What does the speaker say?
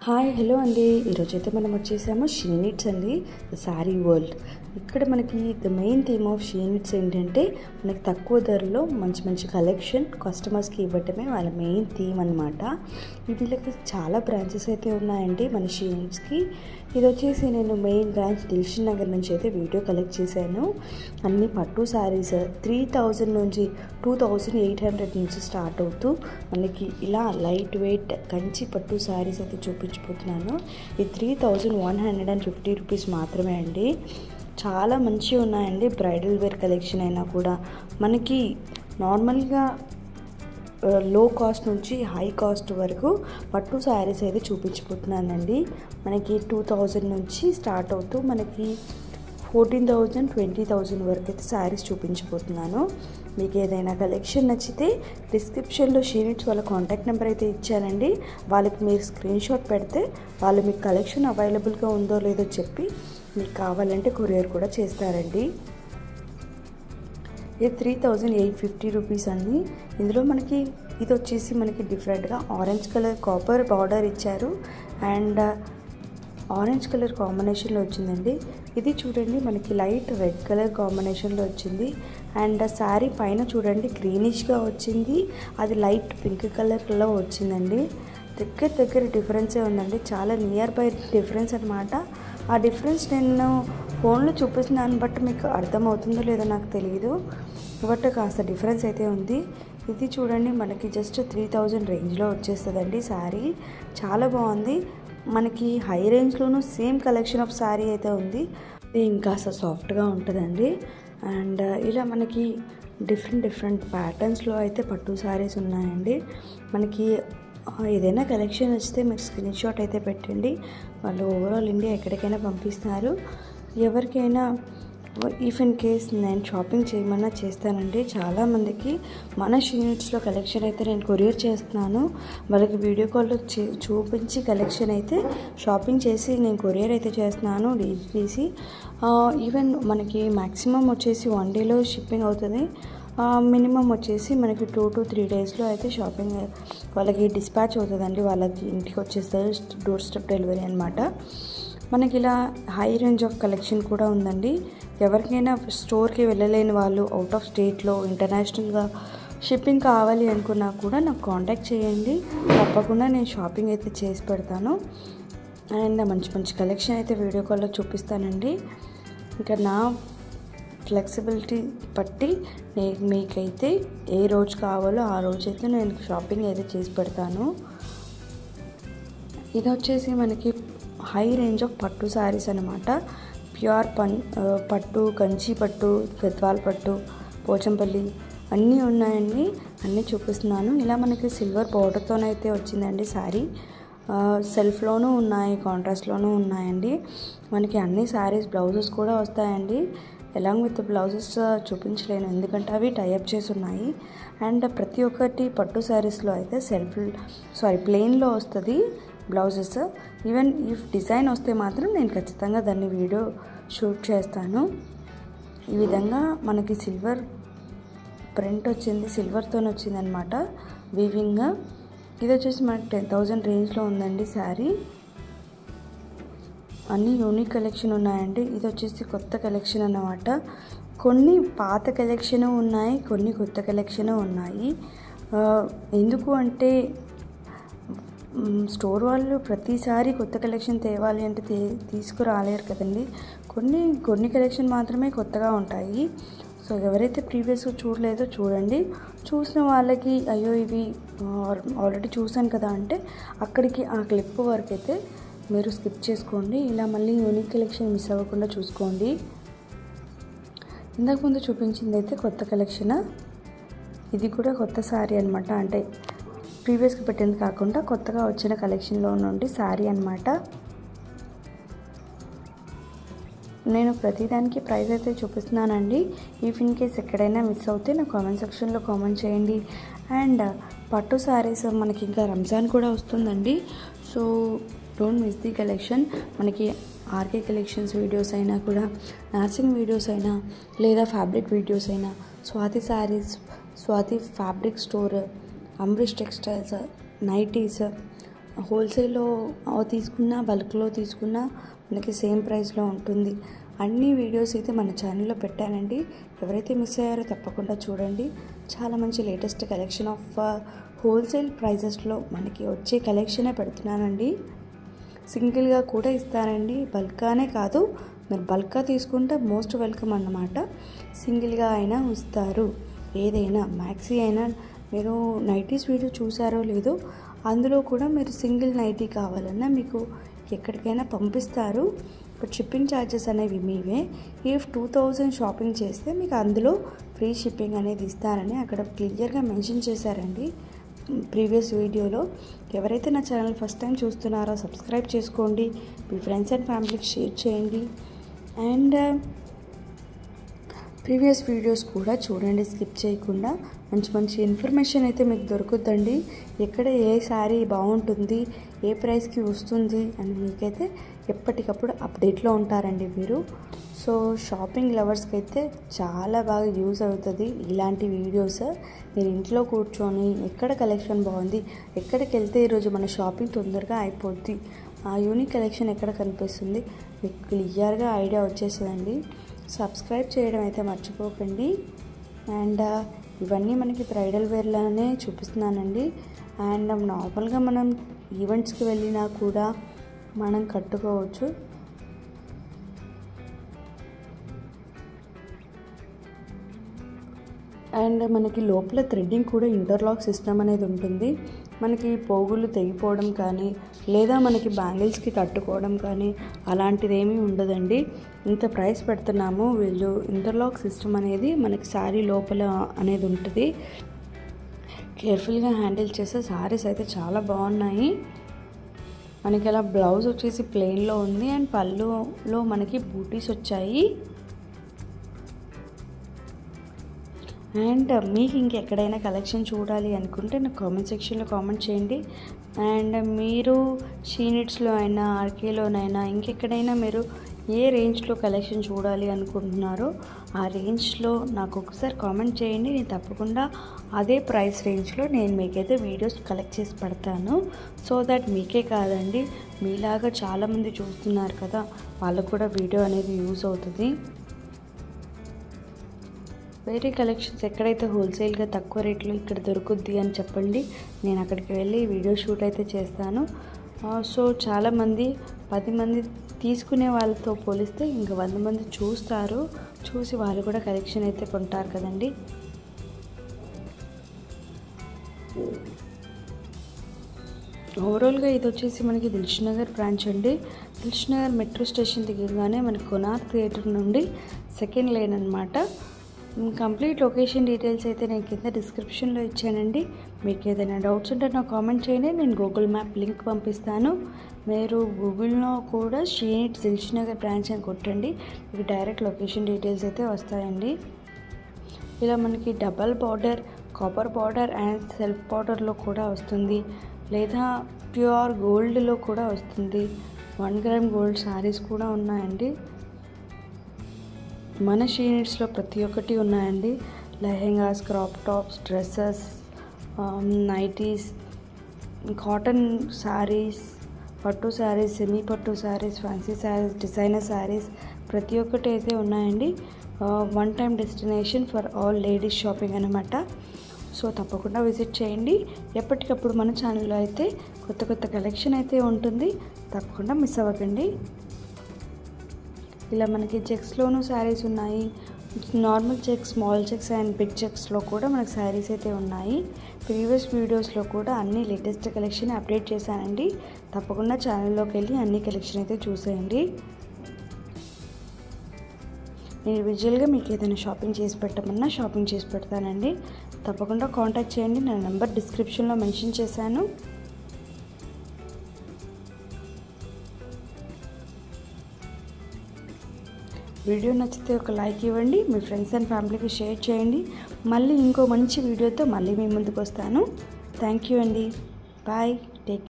Hi hello అండి. ఈరోజైతే మనం వచ్చేసాము షీ నీడ్స్ అండి, ద శారీ వరల్డ్. ఇక్కడ మనకి the main theme of she needs ఏంటంటే మనకి తక్కువ ధరలో మంచి మంచి కలెక్షన్ కస్టమర్స్కి ఇవ్వటమే వాళ్ళ మెయిన్ థీమ్ అనమాట. వీళ్ళకి చాలా బ్రాంచెస్ అయితే ఉన్నాయండి మన షీ నీడ్స్కి. ఇది వచ్చేసి నేను మెయిన్ బ్రాంచ్ దిల్షుక్ నగర్ నుంచి అయితే వీడియో కలెక్ట్ చేశాను. అన్ని పట్టు శారీస్ 3000 నుంచి 2800 నుంచి స్టార్ట్ అవుతూ మనకి ఇలా లైట్ వెయిట్ కంచి పట్టు శారీస్ అయితే చూపించిపోతున్నాను. ఇది 3150 రూపీస్ మాత్రమే అండి. చాలా మంచిగా ఉన్నాయండి. బ్రైడల్ వేర్ కలెక్షన్ అయినా కూడా మనకి నార్మల్గా లో కాస్ట్ నుంచి హై కాస్ట్ వరకు పట్టు శారీస్ అయితే చూపించిపోతున్నానండి. మనకి 2000 నుంచి స్టార్ట్ అవుతూ మనకి 14,000 20,000 వరకు అయితే శారీస్ చూపించిపోతున్నాను. మీకు ఏదైనా కలెక్షన్ నచ్చితే డిస్క్రిప్షన్లో షీ నీడ్స్ వాళ్ళ కాంటాక్ట్ నెంబర్ అయితే ఇచ్చానండి. వాళ్ళకి మీరు స్క్రీన్ షాట్ పెడితే వాళ్ళు మీకు కలెక్షన్ అవైలబుల్గా ఉందో లేదో చెప్పి మీకు కావాలంటే కొరియర్ కూడా చేస్తారండి. ఇది 3850 రూపీస్ అండి. ఇందులో మనకి ఇది వచ్చేసి మనకి డిఫరెంట్గా ఆరెంజ్ కలర్ కాపర్ బార్డర్ ఇచ్చారు అండ్ ఆరెంజ్ కలర్ కాంబినేషన్లో వచ్చిందండి. ఇది చూడండి మనకి లైట్ రెడ్ కలర్ కాంబినేషన్లో వచ్చింది అండ్ శారీ పైన చూడండి గ్రీనిష్గా వచ్చింది, అది లైట్ పింక్ కలర్లో వచ్చిందండి. దగ్గర డిఫరెన్సే ఉందండి, చాలా నియర్ బై డిఫరెన్స్ అనమాట. ఆ డిఫరెన్స్ నేను ఫోన్లో చూపిస్తున్నాను బట్ మీకు అర్థమవుతుందో లేదో నాకు తెలియదు, బట్ కాస్త డిఫరెన్స్ అయితే ఉంది. ఇది చూడండి మనకి జస్ట్ 3000 రేంజ్లో వచ్చేస్తుందండి శారీ. చాలా బాగుంది. మనకి హై రేంజ్లోనూ సేమ్ కలెక్షన్ ఆఫ్ శారీ అయితే ఉంది. ఇది ఇంకాస్త సాఫ్ట్గా ఉంటుందండి. అండ్ ఇలా మనకి డిఫరెంట్ ప్యాటర్న్స్లో అయితే పట్టు శారీస్ ఉన్నాయండి. మనకి ఏదైనా కలెక్షన్ వస్తే మీరు స్క్రీన్ షాట్ అయితే పెట్టండి. వాళ్ళు ఓవరాల్ ఇండియా ఎక్కడికైనా పంపిస్తున్నారు. ఎవరికైనా ఇఫ్ ఇన్ కేస్ నేను షాపింగ్ చేయమన్నా చేస్తానండి. చాలామందికి మన షీ నీడ్స్లో కలెక్షన్ అయితే నేను కొరియర్ చేస్తున్నాను. వాళ్ళకి వీడియో కాల్లో చూపించి కలెక్షన్ అయితే షాపింగ్ చేసి నేను కొరియర్ అయితే చేస్తున్నాను డీటీసీ. ఈవెన్ మనకి మ్యాక్సిమం వచ్చేసి 1 డేలో షిప్పింగ్ అవుతుంది. మినిమం వచ్చేసి మనకి 2 to 3 డేస్లో అయితే షాపింగ్ వాళ్ళకి డిస్పాచ్ అవుతుందండి. వాళ్ళకి ఇంటికి వచ్చేస్తుంది, డోర్ స్టెప్ డెలివరీ అనమాట. మనకి ఇలా హై రేంజ్ ఆఫ్ కలెక్షన్ కూడా ఉందండి. ఎవరికైనా స్టోర్కి వెళ్ళలేని వాళ్ళు అవుట్ ఆఫ్ స్టేట్లో ఇంటర్నేషనల్గా షిప్పింగ్ కావాలి అనుకున్నా కూడా నాకు కాంటాక్ట్ చేయండి. తప్పకుండా నేను షాపింగ్ అయితే చేసి పెడతాను అండ్ మంచి కలెక్షన్ అయితే వీడియో కాల్లో చూపిస్తానండి. ఇంకా నా ఫ్లెక్సిబిలిటీ బట్టి మీకైతే ఏ రోజు కావాలో ఆ రోజైతే నేను షాపింగ్ అయితే చేసి పెడతాను. ఇది వచ్చేసి మనకి హై రేంజ్ ఆఫ్ పట్టు శారీస్ అనమాట. ప్యూర్ పట్టు, కంచి పట్టు, గద్వాల్ పట్టు, పోచంపల్లి అన్నీ ఉన్నాయండి. అన్నీ చూపిస్తున్నాను. ఇలా మనకి సిల్వర్ బార్డర్తోనైతే వచ్చిందండి శారీ. సెల్ఫ్లోనూ ఉన్నాయి, కాంట్రాస్ట్లోనూ ఉన్నాయండి. మనకి అన్ని శారీస్ బ్లౌజెస్ కూడా వస్తాయండి. ఎలాంగ్ విత్ బ్లౌజెస్ చూపించలేను ఎందుకంటే అవి టైఅప్ చేసి ఉన్నాయి. అండ్ ప్రతి ఒక్కటి పట్టు శారీస్లో అయితే ప్లెయిన్లో వస్తుంది బ్లౌజెస్. ఈవెన్ ఇఫ్ డిజైన్ వస్తే మాత్రం నేను ఖచ్చితంగా దాన్ని వీడియో షూట్ చేస్తాను. ఈ విధంగా మనకి సిల్వర్ ప్రింట్ వచ్చింది, సిల్వర్తో వచ్చింది అనమాట వీవింగ్. ఇది వచ్చేసి మనకి 10,000 రేంజ్లో ఉందండి శారీ. అన్ని యూనిక్ కలెక్షన్ ఉన్నాయండి. ఇది వచ్చేసి కొత్త కలెక్షన్ అన్నమాట. కొన్ని పాత కలెక్షన్ ఉన్నాయి, కొన్ని కొత్త కలెక్షన్ ఉన్నాయి. ఎందుకు అంటే స్టోర్ వాళ్ళు ప్రతిసారి కొత్త కలెక్షన్ తేవాలి అంటే తీసుకురాలేరు కదండి. కొన్ని కలెక్షన్ మాత్రమే కొత్తగా ఉంటాయి. సో ఎవరైతే ప్రీవియస్గా చూడలేదో చూడండి. చూసిన వాళ్ళకి అయ్యో ఇవి ఆల్రెడీ చూసాను కదా అంటే అక్కడికి ఆ క్లిప్ వరకు అయితే మీరు స్కిప్ చేసుకోండి. ఇలా మళ్ళీ యూనిక్ కలెక్షన్ మిస్ అవ్వకుండా చూసుకోండి. ఇంతకు ముందు చూపించింది అయితే కొత్త కలెక్షన్. ఇది కూడా కొత్త శారీ అనమాట. అంటే ప్రీవియస్గా పెట్టింది కాకుండా కొత్తగా వచ్చిన కలెక్షన్లో నుండి శారీ అనమాట. నేను ప్రతిదానికి ప్రైస్ అయితే చూపిస్తున్నానండి. ఇఫ్ ఇన్ కేస్ ఎక్కడైనా మిస్ అవుతే నా కామెంట్ సెక్షన్లో కామెంట్ చేయండి. అండ్ పట్టు శారీస్ మనకి ఇంకా రంజాన్ కూడా వస్తుందండి. So don't miss the collection. మనకి ఆర్కే కలెక్షన్స్ వీడియోస్ అయినా కూడా, నర్సింగ్ వీడియోస్ అయినా లేదా ఫ్యాబ్రిక్ వీడియోస్ అయినా, Swathi saris, Swathi fabric store, Ambareesh textiles, nighties హోల్సేల్లో తీసుకున్నా బల్క్లో తీసుకున్నా మనకి సేమ్ ప్రైస్లో ఉంటుంది. అన్ని వీడియోస్ అయితే మన ఛానల్లో పెట్టానండి. ఎవరైతే మిస్ అయ్యారో తప్పకుండా చూడండి. చాలా మంచి లేటెస్ట్ కలెక్షన్ ఆఫ్ హోల్సేల్ ప్రైజెస్లో మనకి వచ్చే కలెక్షనే పెడుతున్నానండి. సింగిల్గా కూడా ఇస్తానండి, బల్క్గానే కాదు. మీరు బల్క్గా తీసుకుంటే మోస్ట్ వెల్కమ్ అన్నమాట. సింగిల్గా అయినా ఇస్తారు. ఏదైనా మ్యాక్సీ అయినా, మీరు నైటీస్ వీడియో చూసారో లేదో, అందులో కూడా మీరు సింగిల్ నైటీ కావాలన్నా మీకు ఎక్కడికైనా పంపిస్తారు. బట్ షిప్పింగ్ ఛార్జెస్ అనేవి మీవే. ఇఫ్ 2000 షాపింగ్ చేస్తే మీకు అందులో ఫ్రీ షిప్పింగ్ అనేది ఇస్తారని అక్కడ క్లియర్గా మెన్షన్ చేశారండి ప్రీవియస్ వీడియోలో. ఎవరైతే నా ఛానల్ ఫస్ట్ టైం చూస్తున్నారో సబ్స్క్రైబ్ చేసుకోండి, మీ ఫ్రెండ్స్ అండ్ ఫ్యామిలీకి షేర్ చేయండి. అండ్ ప్రీవియస్ వీడియోస్ కూడా చూడండి స్కిప్ చేయకుండా. మంచి మంచి ఇన్ఫర్మేషన్ అయితే మీకు దొరుకుతుందండి. ఎక్కడ ఏ శారీ బాగుంటుంది, ఏ ప్రైస్కి వస్తుంది అని మీకైతే ఎప్పటికప్పుడు అప్డేట్లో ఉంటారండి మీరు. సో షాపింగ్ లవర్స్కి అయితే చాలా బాగా యూజ్ అవుతుంది ఇలాంటి వీడియోస్. మీరు ఇంట్లో కూర్చొని ఎక్కడ కలెక్షన్ బాగుంది, ఎక్కడికి వెళ్తే ఈరోజు మన షాపింగ్ తొందరగా అయిపోద్ది, ఆ యూనిక్ కలెక్షన్ ఎక్కడ కనిపిస్తుంది మీకు క్లియర్గా ఐడియా వచ్చేస్తుందండి. సబ్స్క్రైబ్ చేయడం అయితే మర్చిపోకండి. అండ్ ఇవన్నీ మనకి బ్రైడల్ వేర్లానే చూపిస్తున్నానండి. అండ్ నార్మల్గా మనం ఈవెంట్స్కి వెళ్ళినా కూడా మనం కట్టుకోవచ్చు. అండ్ మనకి లోపల థ్రెడ్డింగ్ కూడా ఇంటర్లాక్ సిస్టమ్ అనేది ఉంటుంది. మనకి పోగులు తెగిపోవడం కానీ, లేదా మనకి బ్యాంగిల్స్కి కట్టుకోవడం కానీ అలాంటిది ఏమీ ఉండదండి. ఇంత ప్రైస్ పెడుతున్నాము, వీళ్ళు ఇంటర్లాక్ సిస్టమ్ అనేది మనకి శారీ లోపల అనేది ఉంటుంది. కేర్ఫుల్గా హ్యాండిల్ చేసే శారీస్ అయితే చాలా బాగున్నాయి. మనకి అలా బ్లౌజ్ వచ్చేసి ప్లెయిన్లో ఉంది అండ్ పళ్ళులో మనకి బూటీస్ వచ్చాయి. అండ్ మీకు ఇంకెక్కడైనా కలెక్షన్ చూడాలి అనుకుంటే నాకు కామెంట్ సెక్షన్లో కామెంట్ చేయండి. అండ్ మీరు షీనిట్స్లో అయినా, ఆర్కేలోనైనా, ఇంకెక్కడైనా మీరు ఏ రేంజ్లో కలెక్షన్ చూడాలి అనుకుంటున్నారో ఆ రేంజ్లో నాకు ఒకసారి కామెంట్ చేయండి. నేను తప్పకుండా అదే ప్రైస్ రేంజ్లో నేను మీకైతే వీడియోస్ కలెక్ట్ చేసి పెడతాను. సో దట్ మీకే కాదండి, మీలాగా చాలామంది చూస్తున్నారు కదా, వాళ్ళకు కూడా వీడియో అనేది యూజ్ అవుతుంది. వేరే కలెక్షన్స్ ఎక్కడైతే హోల్సేల్గా తక్కువ రేట్లో ఇక్కడ దొరుకుద్ది అని చెప్పండి, నేను అక్కడికి వెళ్ళి వీడియో షూట్ అయితే చేస్తాను. సో చాలామంది 10 మంది తీసుకునే వాళ్ళతో పోలిస్తే ఇంకా 100 మంది చూస్తారు, చూసి వాళ్ళు కూడా కలెక్షన్ అయితే కొంటారు కదండి. ఓవరాల్గా ఇది వచ్చేసి మనకి దిల్షుఖ్నగర్ బ్రాంచ్ అండి. దిల్షుఖ్నగర్ మెట్రో స్టేషన్ దిగగానే మనకి కొనార్క్ థియేటర్ నుండి సెకండ్ లేన్ అనమాట. కంప్లీట్ లొకేషన్ డీటెయిల్స్ అయితే నేను కింద డిస్క్రిప్షన్లో ఇచ్చానండి. మీకు ఏదైనా డౌట్స్ ఉంటే నాకు కామెంట్ చేయండి, నేను గూగుల్ మ్యాప్ లింక్ పంపిస్తాను. మీరు గూగుల్లో కూడా షీనిట్స్ దిల్షుఖ్నగర్ బ్రాంచ్ అని కొట్టండి, మీకు డైరెక్ట్ లొకేషన్ డీటెయిల్స్ అయితే వస్తాయండి. ఇలా మనకి double border, copper border and self బార్డర్లో కూడా వస్తుంది, లేదా ప్యూర్ గోల్డ్లో కూడా వస్తుంది. 1 గ్రామ్ గోల్డ్ శారీస్ కూడా ఉన్నాయండి. మన షీనిట్స్లో ప్రతి ఒక్కటి ఉన్నాయండి. Lehengas, crop tops, dresses, nighties, cotton saris, పట్టు శారీస్, సెమీ పట్టు శారీస్, ఫ్యాన్సీ శారీస్, డిజైనర్ శారీస్ ప్రతి ఒక్కటి అయితే ఉన్నాయండి. One time destination for all ladies shopping అనమాట. సో తప్పకుండా విజిట్ చేయండి. ఎప్పటికప్పుడు మన ఛానల్లో అయితే కొత్త కొత్త కలెక్షన్ అయితే ఉంటుంది, తప్పకుండా మిస్ అవ్వకండి. ఇలా మనకి చెక్స్లోనూ శారీస్ ఉన్నాయి, normal checks, small checks and big చెక్స్లో కూడా మనకు శారీస్ అయితే ఉన్నాయి. ప్రీవియస్ వీడియోస్లో కూడా అన్ని లేటెస్ట్ కలెక్షన్ అప్డేట్ చేశానండి. తప్పకుండా ఛానల్లోకి వెళ్ళి అన్ని కలెక్షన్ అయితే చూసేయండి. నేను విజువల్గా మీకు ఏదైనా షాపింగ్ చేసి పెట్టమన్నా షాపింగ్ చేసి పెడతానండి. తప్పకుండా కాంటాక్ట్ చేయండి, నా నెంబర్ డిస్క్రిప్షన్లో మెన్షన్ చేశాను. వీడియో నచ్చితే ఒక లైక్ ఇవ్వండి, మీ ఫ్రెండ్స్ అండ్ ఫ్యామిలీకి షేర్ చేయండి. మళ్ళీ ఇంకో మంచి వీడియోతో మళ్ళీ మీ ముందుకు వస్తాను. థ్యాంక్ యూ అండి. బాయ్. టేక్